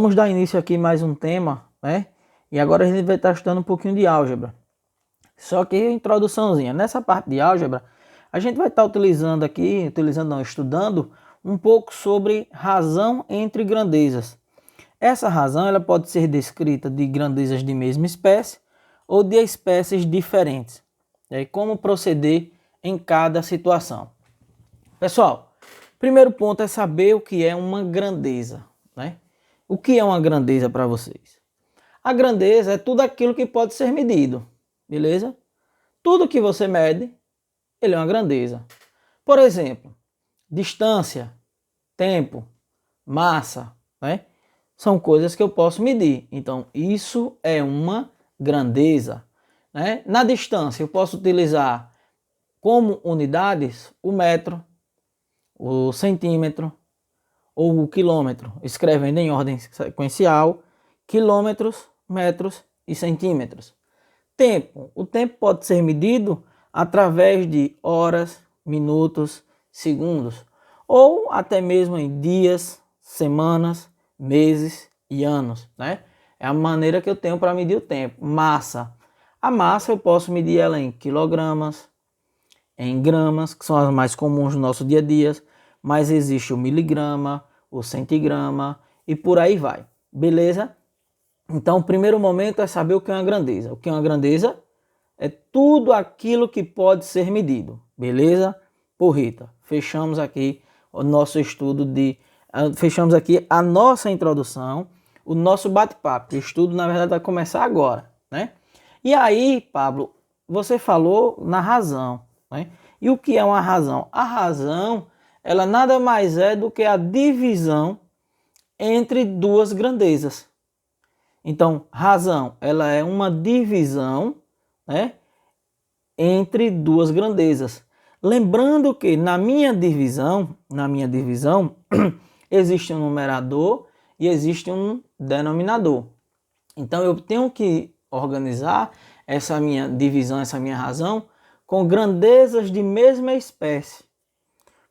Vamos dar início aqui mais um tema, né? E agora a gente vai estar estudando um pouquinho de álgebra. Só que introduçãozinha. Nessa parte de álgebra, a gente vai estar estudando um pouco sobre razão entre grandezas. Essa razão ela pode ser descrita de grandezas de mesma espécie ou de espécies diferentes. E aí, como proceder em cada situação. Pessoal, primeiro ponto é saber o que é uma grandeza, né? O que é uma grandeza para vocês? A grandeza é tudo aquilo que pode ser medido, beleza? Tudo que você mede, ele é uma grandeza. Por exemplo, distância, tempo, massa, né? São coisas que eu posso medir. Então, isso é uma grandeza, né? Na distância, eu posso utilizar como unidades o metro, o centímetro ou o quilômetro, escrevendo em ordem sequencial, quilômetros, metros e centímetros. Tempo. O tempo pode ser medido através de horas, minutos, segundos, ou até mesmo em dias, semanas, meses e anos, né? É a maneira que eu tenho para medir o tempo. Massa. A massa eu posso medir ela em quilogramas, em gramas, que são as mais comuns no nosso dia a dia, mas existe o miligrama, o centigrama e por aí vai. Beleza? Então, o primeiro momento é saber o que é uma grandeza. O que é uma grandeza? É tudo aquilo que pode ser medido. Beleza? Porrita, fechamos aqui o nosso estudo fechamos aqui a nossa introdução, o nosso bate-papo. O estudo, na verdade, vai começar agora, né? E aí, Pablo, você falou na razão, né? E o que é uma razão? A razão, ela nada mais é do que a divisão entre duas grandezas. Então, razão, ela é uma divisão, né, entre duas grandezas. Lembrando que na minha divisão, existe um numerador e existe um denominador. Então, eu tenho que organizar essa minha divisão, essa minha razão, com grandezas de mesma espécie,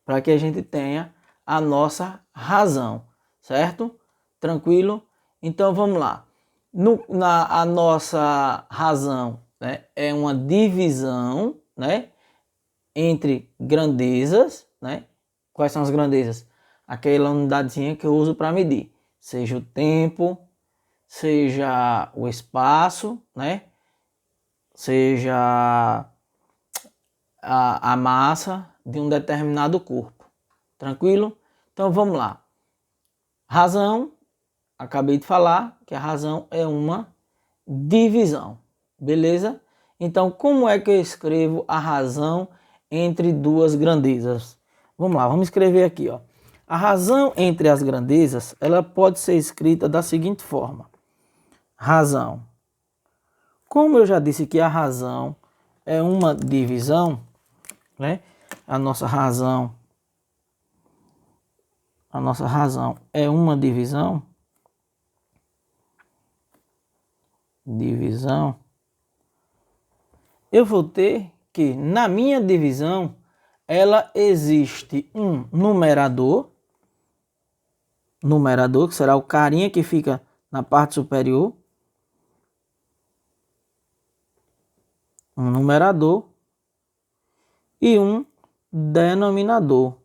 para que a gente tenha a nossa razão, certo? Tranquilo? Então, vamos lá. A nossa razão, né, é uma divisão, né, entre grandezas, né? Quais são as grandezas? Aquela unidadezinha que eu uso para medir, seja o tempo, seja o espaço, né? Seja a massa de um determinado corpo. Tranquilo? Então vamos lá. Razão, acabei de falar que a razão é uma divisão. Beleza? Então, como é que eu escrevo a razão entre duas grandezas? Vamos lá, vamos escrever aqui, ó. A razão entre as grandezas, ela pode ser escrita da seguinte forma. Razão. Como eu já disse que a razão é uma divisão, né? A nossa razão é uma divisão. Eu vou ter que, na minha divisão, ela existe um numerador, que será o carinha que fica na parte superior, um numerador, e um denominador.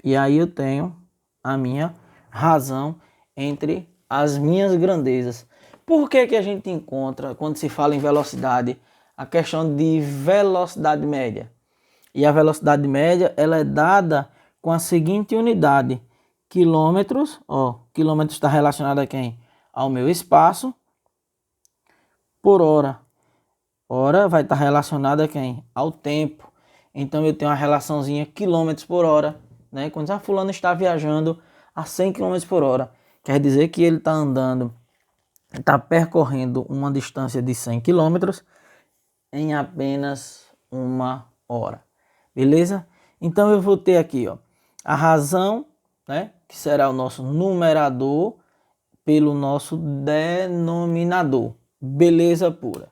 E aí eu tenho a minha razão entre as minhas grandezas. Por que que a gente encontra, quando se fala em velocidade, a questão de velocidade média? E a velocidade média, ela é dada com a seguinte unidade: quilômetros, quilômetros está relacionado a quem? Ao meu espaço, por hora. Hora vai estar relacionada a quem? Ao tempo. Então eu tenho uma relaçãozinha quilômetros por hora, né? Quando fulano está viajando a 100 km por hora, quer dizer que ele está está percorrendo uma distância de 100 km em apenas uma hora. Beleza? Então eu vou ter aqui, ó, a razão, né, que será o nosso numerador pelo nosso denominador. Beleza pura.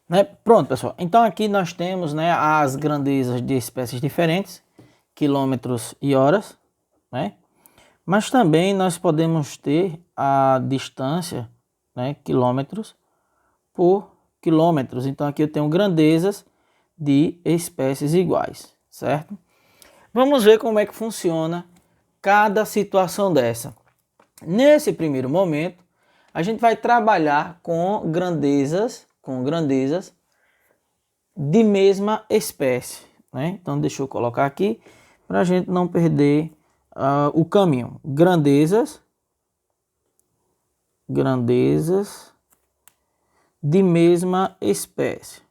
Né? Pronto, pessoal. Então aqui nós temos, né, as grandezas de espécies diferentes, quilômetros e horas, né? Mas também nós podemos ter a distância, né, quilômetros por quilômetros. Então aqui eu tenho grandezas de espécies iguais, certo? Vamos ver como é que funciona cada situação dessa. Nesse primeiro momento, a gente vai trabalhar com grandezas de mesma espécie, né? Então deixa eu colocar aqui para a gente não perder o caminho. Grandezas de mesma espécie,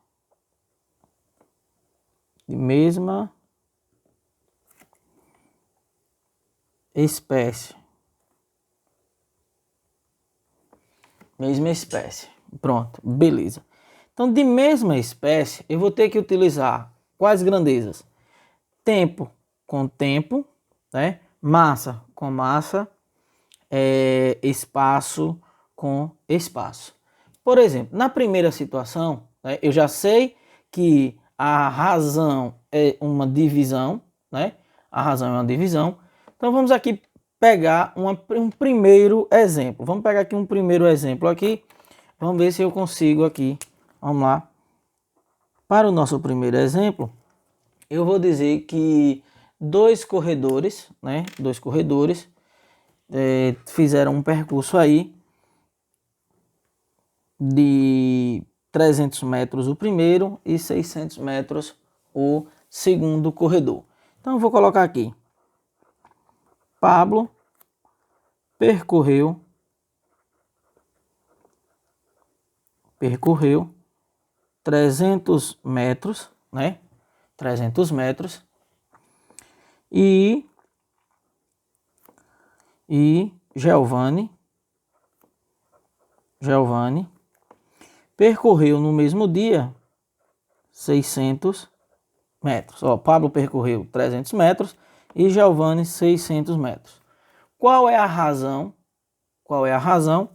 mesma espécie. Pronto, beleza. Então, de mesma espécie, eu vou ter que utilizar quais grandezas? Tempo com tempo, né? Massa com massa, espaço com espaço. Por exemplo, na primeira situação, né, eu já sei que a razão é uma divisão, né? A razão é uma divisão. Então vamos aqui pegar um primeiro exemplo. Vamos pegar aqui um primeiro exemplo aqui. Vamos ver se eu consigo aqui. Vamos lá. Para o nosso primeiro exemplo, eu vou dizer que dois corredores, né? Dois corredores fizeram um percurso aí de 300 metros o primeiro e 600 metros o segundo corredor. Então eu vou colocar aqui. Pablo percorreu 300 metros, né? 300 metros e Giovanni percorreu no mesmo dia 600 metros. Ó, Pablo percorreu 300 metros e Giovanni 600 metros. Qual é a razão? Qual é a razão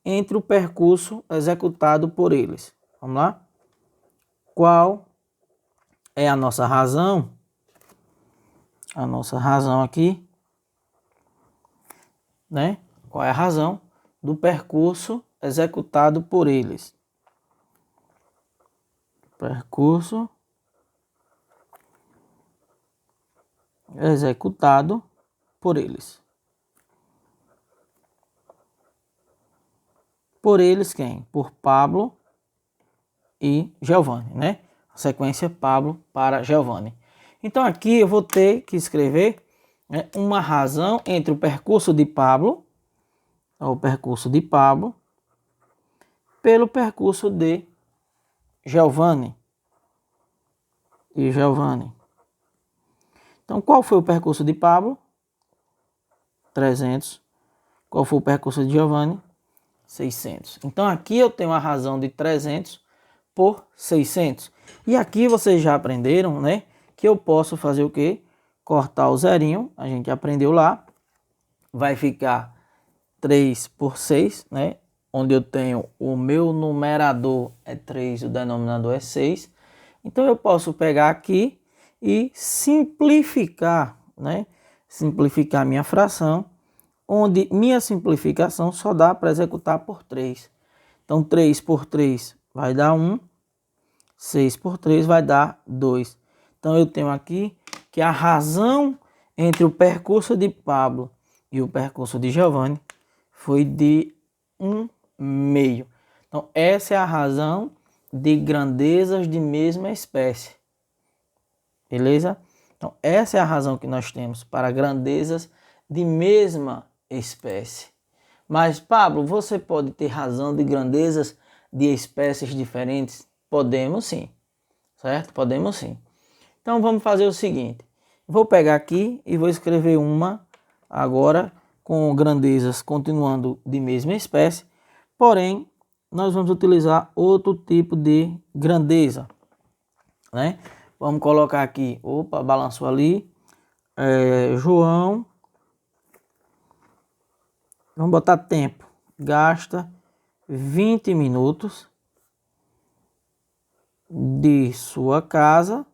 entre o percurso executado por eles? Vamos lá? Qual é a nossa razão? A nossa razão aqui, né? Qual é a razão do percurso executado por eles? Percurso executado por eles. Por eles quem? Por Pablo e Giovanni, né? A sequência Pablo para Giovanni. Então aqui eu vou ter que escrever, né, uma razão entre o percurso de Pablo, pelo percurso de Giovanni. Então qual foi o percurso de Pablo? 300. Qual foi o percurso de Giovanni? 600. Então aqui eu tenho a razão de 300 por 600. E aqui vocês já aprenderam, né, que eu posso fazer o quê? Cortar o zerinho, a gente aprendeu lá. Vai ficar 3 por 6, né? Onde eu tenho o meu numerador é 3, o denominador é 6. Então eu posso pegar aqui e simplificar, né? Simplificar minha fração, onde minha simplificação só dá para executar por 3. Então 3 por 3 vai dar 1, 6 por 3 vai dar 2. Então eu tenho aqui que a razão entre o percurso de Pablo e o percurso de Giovanni foi de 1/2. Então essa é a razão de grandezas de mesma espécie. Beleza? Então essa é a razão que nós temos para grandezas de mesma espécie. Mas Pablo, você pode ter razão de grandezas de espécies diferentes? Podemos sim, certo? Podemos sim. Então vamos fazer o seguinte. Vou pegar aqui e vou escrever uma agora com grandezas continuando de mesma espécie. Porém, nós vamos utilizar outro tipo de grandeza, né? Vamos colocar aqui, opa, balançou ali, João, vamos botar tempo, gasta 20 minutos de sua casa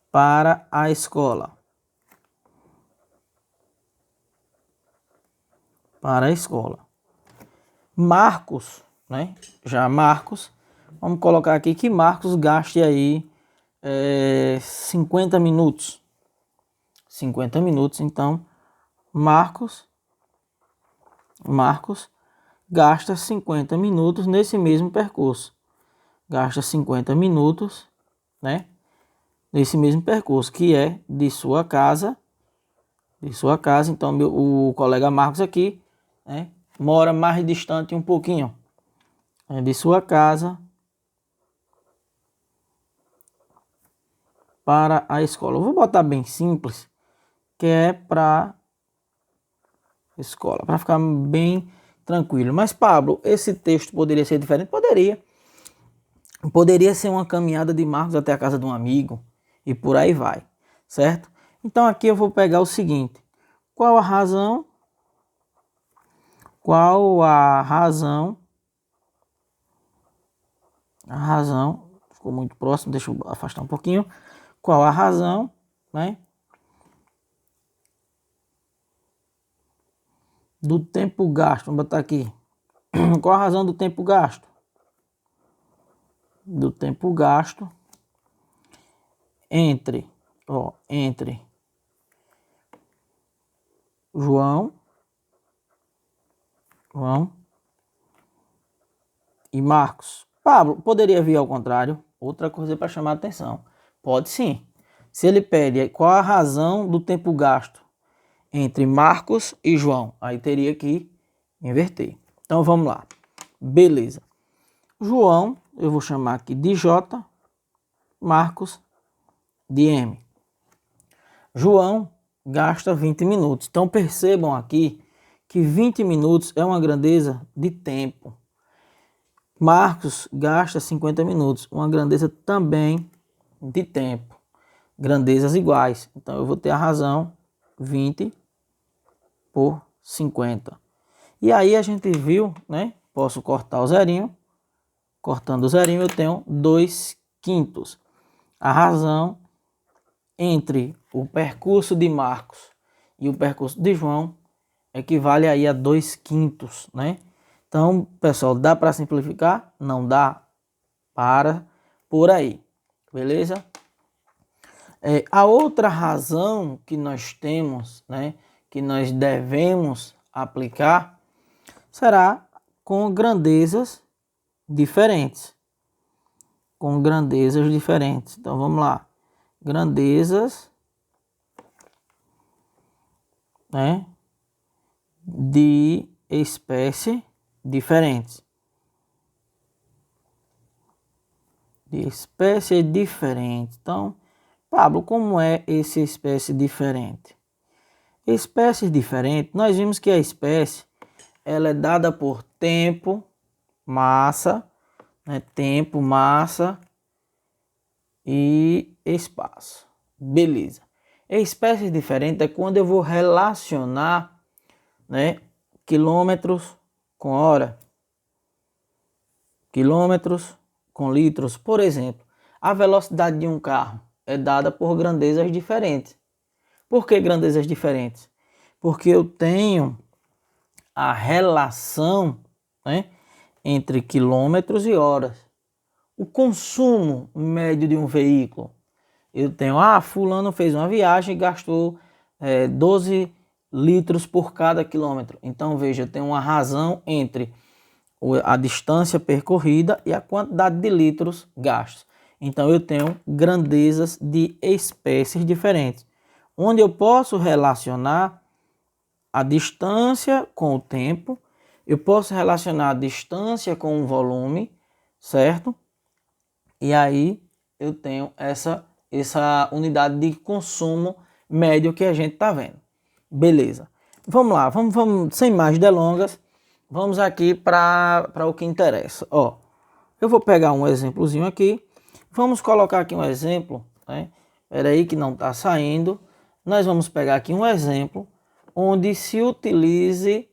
para a escola. Para a escola. Marcos, né? Já Marcos, vamos colocar aqui que Marcos gaste aí 50 minutos. 50 minutos, então Marcos gasta 50 minutos nesse mesmo percurso. Gasta 50 minutos, né? Nesse mesmo percurso, que é de sua casa. Então o colega Marcos aqui, né, mora mais distante um pouquinho. É de sua casa para a escola. Eu vou botar bem simples, que é para escola, para ficar bem tranquilo. Mas, Pablo, esse texto poderia ser diferente? Poderia. Poderia ser uma caminhada de Marcos até a casa de um amigo e por aí vai, certo? Então aqui eu vou pegar o seguinte: qual a razão? Qual a razão? A razão ficou muito próximo, deixa eu afastar um pouquinho. Qual a razão, né? Do tempo gasto, vamos botar aqui. Qual a razão do tempo gasto? Do tempo gasto entre João e Marcos. Pablo, poderia vir ao contrário? Outra coisa para chamar a atenção. Pode sim. Se ele pede qual a razão do tempo gasto entre Marcos e João, aí teria que inverter. Então vamos lá. Beleza. João, eu vou chamar aqui de J, Marcos de M. João gasta 20 minutos. Então percebam aqui que 20 minutos é uma grandeza de tempo. Marcos gasta 50 minutos, uma grandeza também de tempo. Grandezas iguais. Então eu vou ter a razão 20 por 50. E aí a gente viu, né? Posso cortar o zerinho. Cortando o zerinho eu tenho 2/5. A razão entre o percurso de Marcos e o percurso de João equivale aí a 2/5, né? Então, pessoal, dá para simplificar? Não dá. Para por aí, beleza? A outra razão que nós temos, né, que nós devemos aplicar, será com grandezas diferentes. Com grandezas diferentes. Então, vamos lá. Grandezas, né, de espécie diferentes. De espécie diferente. Então, Pablo, como é essa espécie diferente? Espécies diferentes, nós vimos que a espécie ela é dada por tempo, massa, né, tempo, massa e espaço. Beleza. Espécies diferentes é quando eu vou relacionar, né, quilômetros com hora, quilômetros com litros. Por exemplo, a velocidade de um carro é dada por grandezas diferentes. Por que grandezas diferentes? Porque eu tenho a relação, né, entre quilômetros e horas. O consumo médio de um veículo. Eu tenho, fulano fez uma viagem e gastou 12 litros por cada quilômetro. Então, veja, eu tenho uma razão entre a distância percorrida e a quantidade de litros gastos. Então, eu tenho grandezas de espécies diferentes, onde eu posso relacionar a distância com o tempo, eu posso relacionar a distância com o volume, certo? E aí eu tenho essa unidade de consumo médio que a gente está vendo. Beleza. Vamos lá, vamos sem mais delongas, vamos aqui para o que interessa. Ó, eu vou pegar um exemplozinho aqui, vamos colocar aqui um exemplo, né? Espera aí que não está saindo. Nós vamos pegar aqui um exemplo onde se utilize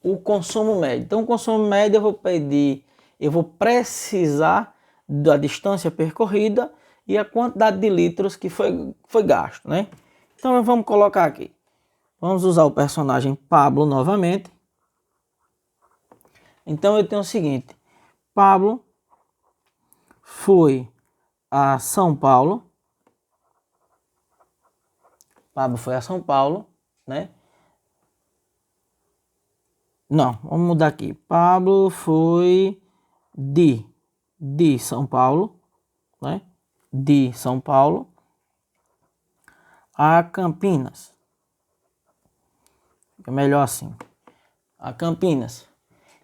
o consumo médio. Então, o consumo médio eu vou pedir Eu vou precisar da distância percorrida e a quantidade de litros que foi gasto, né? Então vamos colocar aqui. Vamos usar o personagem Pablo novamente. Então eu tenho o seguinte: Pablo foi a São Paulo. Pablo foi a São Paulo, né? Não, vamos mudar aqui. Pablo foi de São Paulo, né? De São Paulo a Campinas. É melhor assim. A Campinas.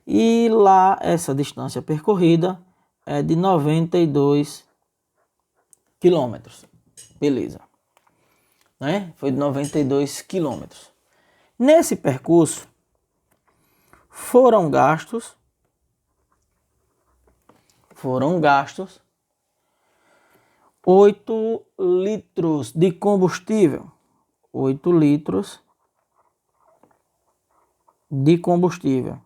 E lá essa distância percorrida é de 92 quilômetros. Beleza. Né? Foi de 92 quilômetros. Nesse percurso foram gastos 8 litros de combustível. 8 litros de combustível.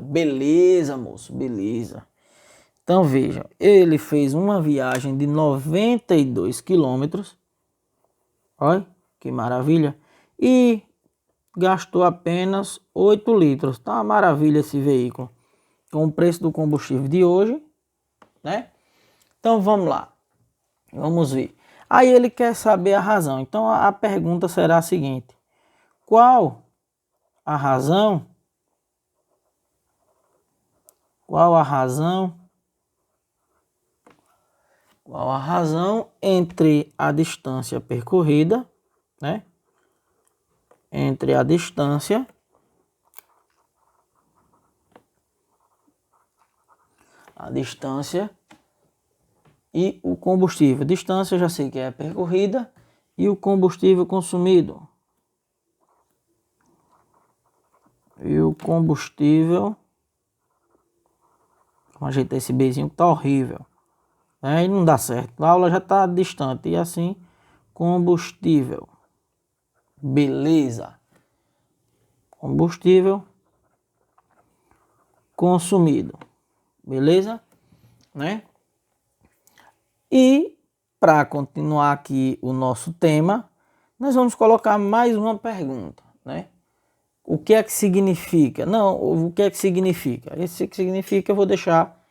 Beleza, moço, beleza. Então veja, ele fez uma viagem de 92 quilômetros. Olha que maravilha. E gastou apenas 8 litros. Tá uma maravilha esse veículo. Com o preço do combustível de hoje, né? Então vamos lá. Vamos ver. Aí ele quer saber a razão. Então a pergunta será a seguinte: qual a razão? Qual a razão entre a distância percorrida, né? Entre a distância e o combustível. Distância eu já sei que é percorrida e o combustível consumido. Vamos ajeitar esse Bzinho que tá horrível. Aí não dá certo. A aula já tá distante. E assim, combustível. Beleza. Combustível consumido. Beleza? Né? E para continuar aqui o nosso tema, nós vamos colocar mais uma pergunta, né? O que é que significa? Não, o que é que significa? Esse que significa eu vou deixar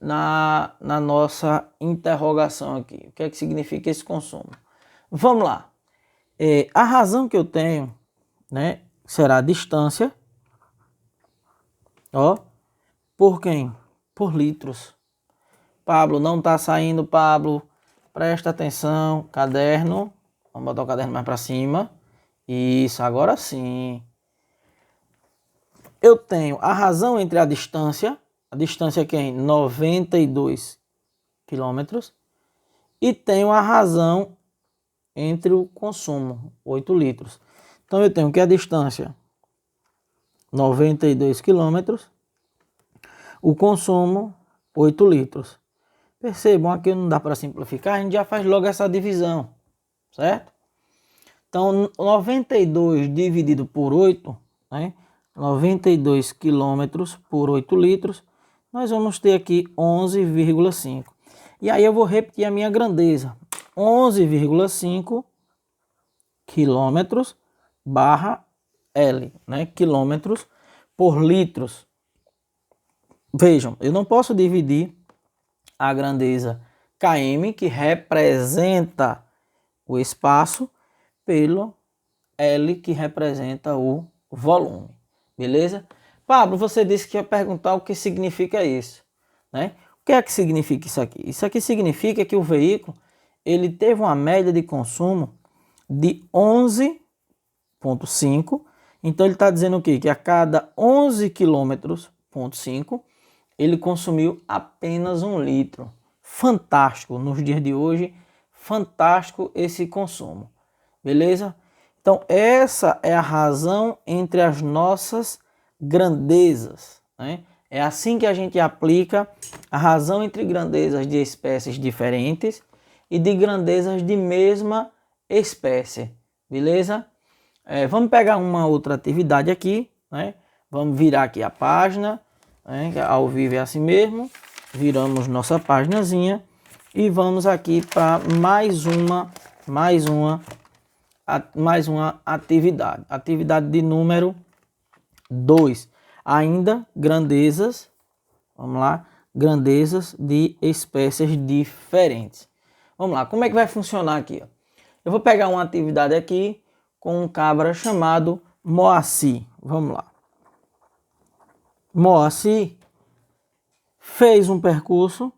na nossa interrogação aqui. O que é que significa esse consumo? Vamos lá. A razão que eu tenho, né, será a distância, ó, por quem? Por litros. Pablo, não tá saindo, Pablo. Presta atenção, caderno. Vamos botar o caderno mais para cima. Isso, agora sim. Eu tenho a razão entre a distância quem? 92 quilômetros. E tenho a razão entre o consumo, 8 litros. Então eu tenho que a distância 92 quilômetros, o consumo 8 litros. Percebam, aqui não dá para simplificar, a gente já faz logo essa divisão, certo? Então 92 dividido por 8, né? 92 quilômetros por 8 litros, nós vamos ter aqui 11,5. E aí eu vou repetir a minha grandeza. 11,5 quilômetros barra L, né? Quilômetros por litros. Vejam, eu não posso dividir a grandeza km, que representa o espaço, pelo L, que representa o volume. Beleza? Pablo, você disse que ia perguntar o que significa isso, né? O que é que significa isso aqui? Isso aqui significa que o veículo ele teve uma média de consumo de 11,5. Então ele está dizendo o quê? Que a cada 11 quilômetros, 0,5, ele consumiu apenas 1 litro. Fantástico, nos dias de hoje, fantástico esse consumo. Beleza? Então essa é a razão entre as nossas grandezas, né? É assim que a gente aplica a razão entre grandezas de espécies diferentes e de grandezas de mesma espécie, beleza? Vamos pegar uma outra atividade aqui, né? Vamos virar aqui a página, né? Ao vivo é assim mesmo. Viramos nossa páginazinha e vamos aqui para mais uma atividade. Atividade de número 2. Ainda grandezas, vamos lá, grandezas de espécies diferentes. Vamos lá, como é que vai funcionar aqui? Ó? Eu vou pegar uma atividade aqui com um cabra chamado Moacir. Vamos lá. Moacir fez o percurso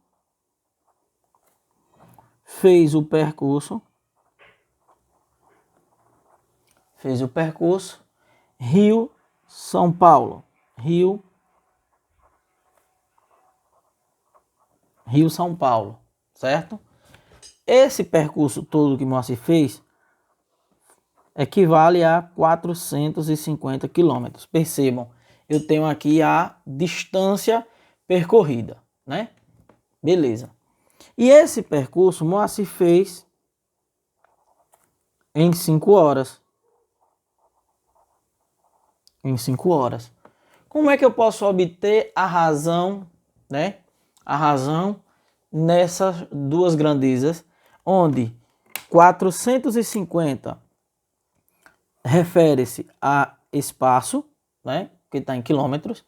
Rio, São Paulo, Rio, São Paulo, certo? Esse percurso todo que Moacir fez equivale a 450 quilômetros. Percebam, eu tenho aqui a distância percorrida, né? Beleza. E esse percurso Moacir fez em 5 horas. Em 5 horas. Como é que eu posso obter a razão, né? A razão nessas duas grandezas, onde 450 refere-se a espaço, né? Que está em quilômetros,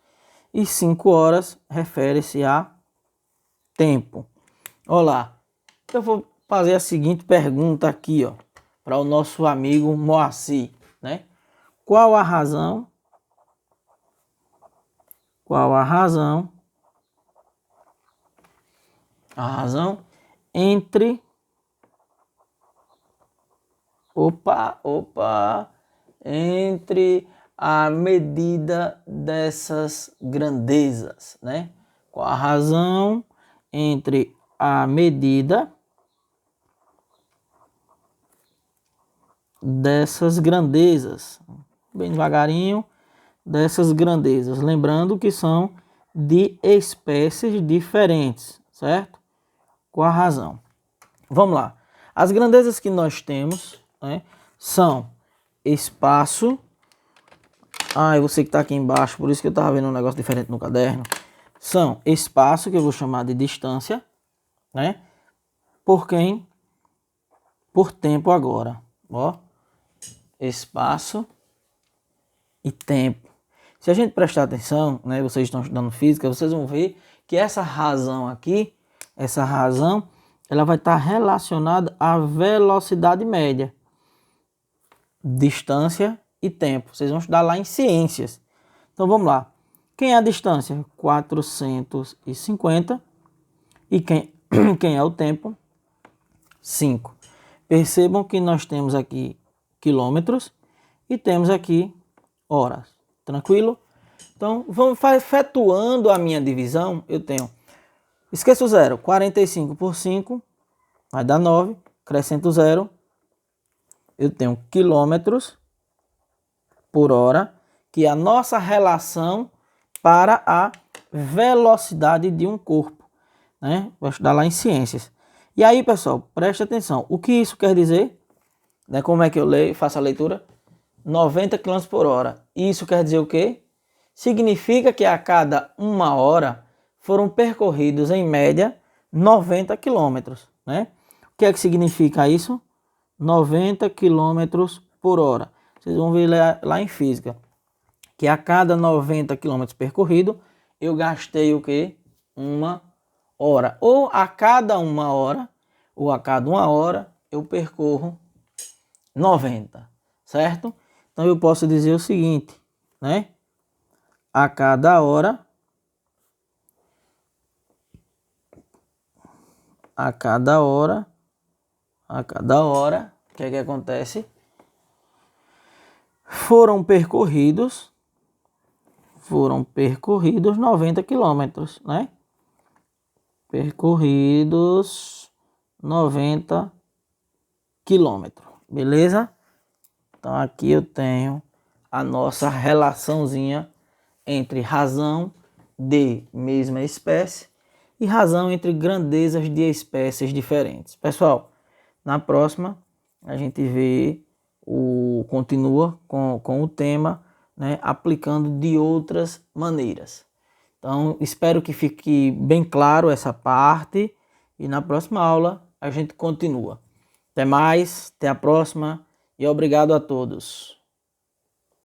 e 5 horas refere-se a tempo. Olá, eu vou fazer a seguinte pergunta aqui, ó, para o nosso amigo Moacir, né? Qual a razão entre entre a medida dessas grandezas, né? Qual a razão entre a medida dessas grandezas? Bem devagarinho, dessas grandezas. Lembrando que são de espécies diferentes, certo? Qual a razão? Vamos lá. As grandezas que nós temos, né, são espaço. Você que está aqui embaixo, por isso que eu estava vendo um negócio diferente no caderno. São espaço, que eu vou chamar de distância, né? Por quem? Por tempo agora. Ó, espaço e tempo. Se a gente prestar atenção, né, vocês estão estudando física, vocês vão ver que essa razão aqui, ela vai estar relacionada à velocidade média, distância e tempo. Vocês vão estudar lá em ciências. Então vamos lá. Quem é a distância? 450. E quem é o tempo? 5. Percebam que nós temos aqui quilômetros e temos aqui horas. Tranquilo? Então, vamos efetuando a minha divisão. Eu tenho, esqueço o zero, 45 por 5 vai dar 9. Acrescento zero, eu tenho quilômetros por hora, que é a nossa relação para a velocidade de um corpo, né? Vou estudar lá em ciências. E aí, pessoal, preste atenção. O que isso quer dizer? Né? Como é que eu leio, faço a leitura? 90 km por hora. Isso quer dizer o quê? Significa que a cada 1 hora foram percorridos, em média, 90 km, né? O que é que significa isso? 90 km por hora. Vocês vão ver lá em física que a cada 90 km percorrido, eu gastei o quê? 1 hora. Ou a cada 1 hora, eu percorro 90, certo? Então eu posso dizer o seguinte, né? A cada hora, o que é que acontece? Foram percorridos 90 quilômetros, né? Percorridos 90 quilômetros, beleza? Então aqui eu tenho a nossa relaçãozinha entre razão de mesma espécie e razão entre grandezas de espécies diferentes. Pessoal, na próxima a gente vê continua com o tema, né, aplicando de outras maneiras. Então, espero que fique bem claro essa parte e na próxima aula a gente continua. Até mais, até a próxima e obrigado a todos.